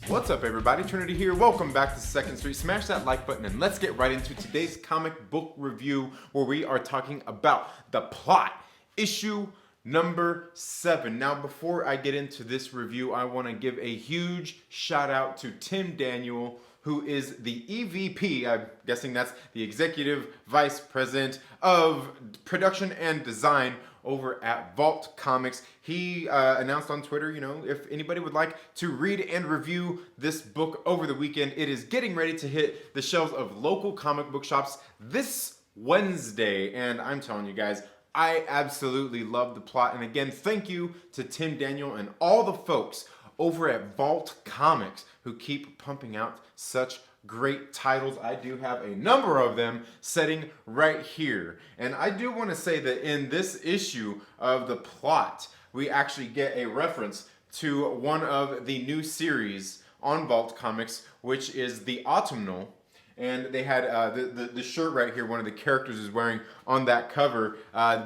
What's up, everybody? Trinity here. Welcome back to Second Street. Smash that like button and let's get right into today's comic book review, where we are talking about The Plot, issue number 7. Now, before I get into this review, I want to give a huge shout out to Tim Daniel, who is the EVP, I'm guessing that's the Executive Vice President of Production and Design over at Vault Comics. He announced on Twitter, if anybody would like to read and review this book over the weekend, it is getting ready to hit the shelves of local comic book shops this Wednesday. And I'm telling you guys, I absolutely love The Plot. And again, thank you to Tim Daniel and all the folks over at Vault Comics who keep pumping out such great titles. I do have a number of them sitting right here. And I do want to say that in this issue of The Plot, we actually get a reference to one of the new series on Vault Comics, which is the Autumnal. And they had the shirt right here, one of the characters is wearing on that cover,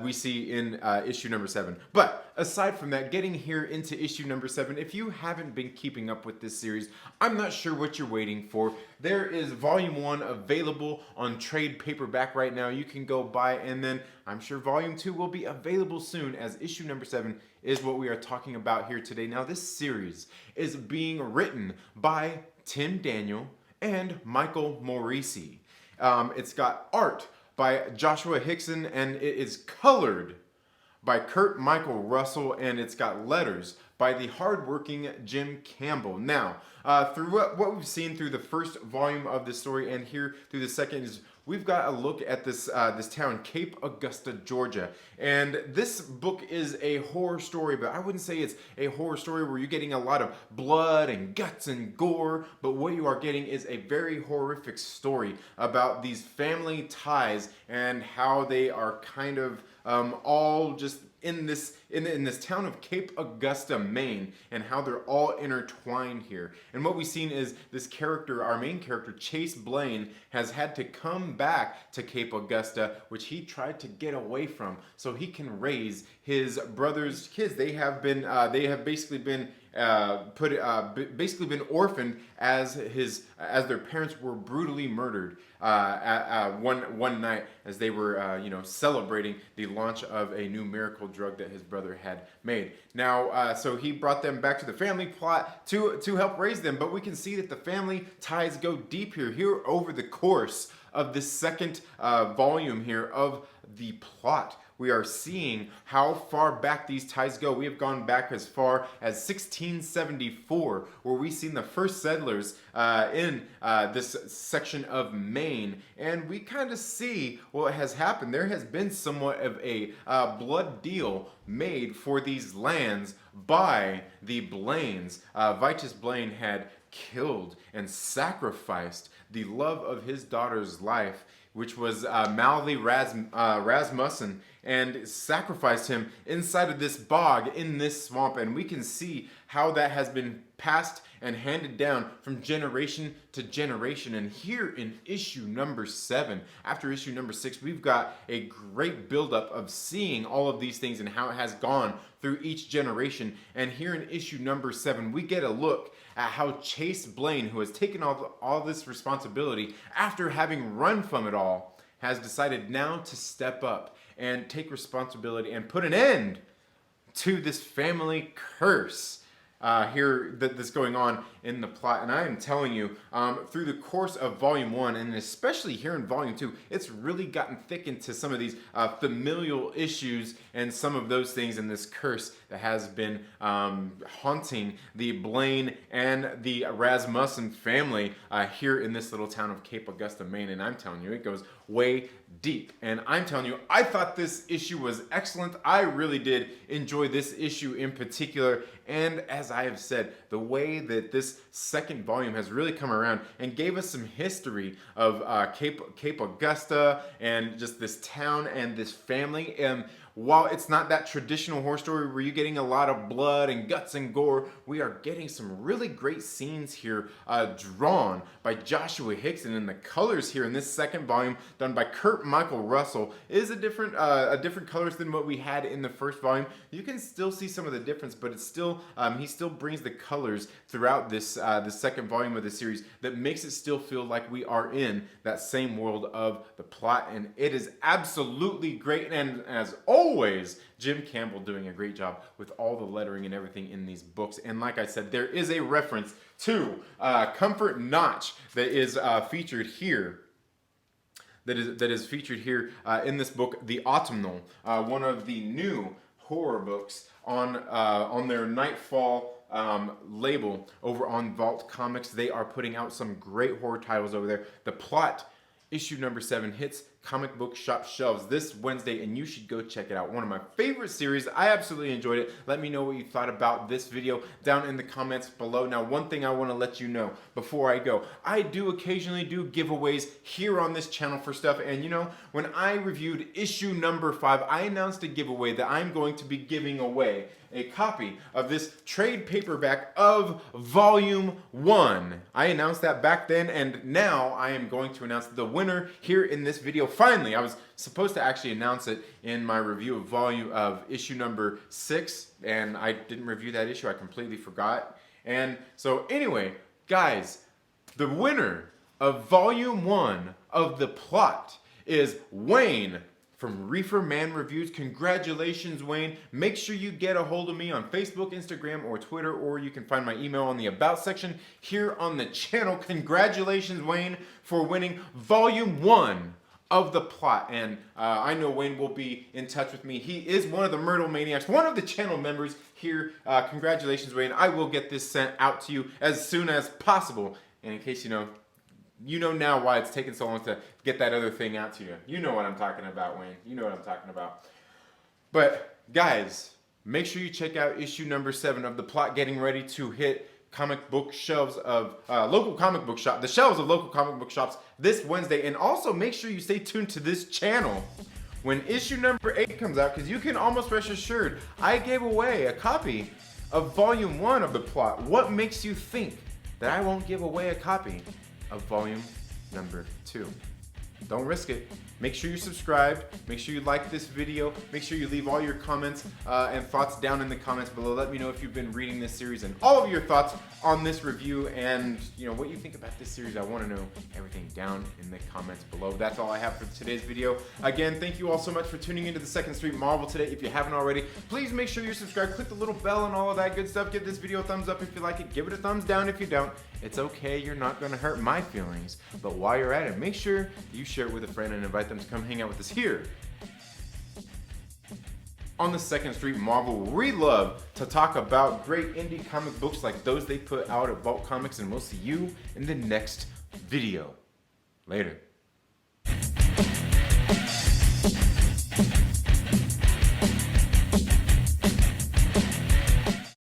we see in issue number 7. But aside from that, getting here into issue number 7, if you haven't been keeping up with this series, I'm not sure what you're waiting for. There is volume 1 available on trade paperback right now. You can go buy, and then I'm sure volume 2 will be available soon, as issue number 7 is what we are talking about here today. Now, this series is being written by Tim Daniel and Michael Moreci. It's got art by Joshua Hixson, and it is colored by Kurt Michael Russell, and it's got letters by the hardworking Jim Campbell. Now, through what we've seen through the first volume of this story, and here through the second, is we've got a look at this town, Cape Augusta, Georgia. And this book is a horror story, but I wouldn't say it's a horror story where you're getting a lot of blood and guts and gore, but what you are getting is a very horrific story about these family ties and how they are kind of all just in this town of Cape Augusta, Maine, and how they're all intertwined here. And what we've seen is this character, our main character, Chase Blaine, has had to come back to Cape Augusta, which he tried to get away from, so he can raise his brother's kids. They have basically been been orphaned as their parents were brutally murdered one night as they were celebrating the launch of a new miracle drug that his brother had made. Now, so he brought them back to the family plot to help raise them, but we can see that the family ties go deep here over the course of this second volume here of The Plot. We are seeing how far back these ties go. We have gone back as far as 1674, where we've seen the first settlers in this section of Maine. And we kind of see what has happened. There has been somewhat of a blood deal made for these lands by the Blaines. Vitus Blaine had killed and sacrificed the love of his daughter's life, which was Malvi Rasmussen, and sacrificed him inside of this bog in this swamp. And we can see how that has been passed and handed down from generation to generation. And here in issue number 7, after issue number 6, we've got a great buildup of seeing all of these things and how it has gone through each generation. And here in issue number 7, we get a look at how Chase Blaine, who has taken all this responsibility after having run from it all, has decided now to step up and take responsibility and put an end to this family curse here that's going on in the plot. And I am telling you, through the course of volume 1, and especially here in volume 2, it's really gotten thick into some of these familial issues and some of those things in this curse that has been haunting the Blaine and the Rasmussen family here in this little town of Cape Augusta, Maine. And I'm telling you, it goes way deep. And I'm telling you, I thought this issue was excellent. I really did enjoy this issue in particular. And as I have said, the way that this second volume has really come around and gave us some history of Cape Augusta and just this town and this family. While it's not that traditional horror story where you're getting a lot of blood and guts and gore, we are getting some really great scenes here drawn by Joshua Hixson. And the colors here in this second volume, done by Kurt Michael Russell, is a different colors than what we had in the first volume. You can still see some of the difference, but it's still he still brings the colors throughout this the second volume of the series that makes it still feel like we are in that same world of the plot, and it is absolutely great. And as always, Jim Campbell doing a great job with all the lettering and everything in these books. And like I said, there is a reference to Comfort Notch that is featured here. That is featured here in this book, The Autumnal, one of the new horror books on their Nightfall label over on Vault Comics. They are putting out some great horror titles over there. The Plot, issue number 7, hits comic book shop shelves this Wednesday, and you should go check it out. One of my favorite series. I absolutely enjoyed it. Let me know what you thought about this video down in the comments below. Now, one thing I want to let you know before I go, I do occasionally do giveaways here on this channel for stuff, and you know, when I reviewed issue number 5, I announced a giveaway that I'm going to be giving away a copy of this trade paperback of Volume 1. I announced that back then, and now I am going to announce the winner here in this video. Finally, I was supposed to actually announce it in my review of issue number 6, and I didn't review that issue. I completely forgot. And so anyway, guys, the winner of Volume 1 of The Plot is Wayne from Reefer Man Reviews. Congratulations, Wayne. Make sure you get a hold of me on Facebook, Instagram, or Twitter, or you can find my email on the About section here on the channel. Congratulations, Wayne, for winning Volume 1 of The Plot. And I know Wayne will be in touch with me. He is one of the Myrtle Maniacs, one of the channel members here. Congratulations, Wayne. I will get this sent out to you as soon as possible. And in case you know now why it's taken so long to get that other thing out to you. You know what I'm talking about, Wayne. You know what I'm talking about. But guys, make sure you check out issue number 7 of The Plot, getting ready to hit comic book shelves of local comic book shop, the shelves of local comic book shops this Wednesday. And also make sure you stay tuned to this channel when issue number 8 comes out, because you can almost rest assured I gave away a copy of Volume 1 of The Plot. What makes you think that I won't give away a copy of Volume number 2? Don't risk it. Make sure you're subscribed. Make sure you like this video. Make sure you leave all your comments and thoughts down in the comments below. Let me know if you've been reading this series and all of your thoughts on this review, and what you think about this series. I want to know everything down in the comments below. That's all I have for today's video. Again, thank you all so much for tuning into the Second Street Marvel today. If you haven't already, please make sure you're subscribed. Click the little bell and all of that good stuff. Give this video a thumbs up if you like it. Give it a thumbs down if you don't. It's okay. You're not going to hurt my feelings. But while you're at it, make sure you share it with a friend and invite them to come hang out with us here on the Second Street Marvel, where we love to talk about great indie comic books like those they put out at Vault Comics, and we'll see you in the next video. Later.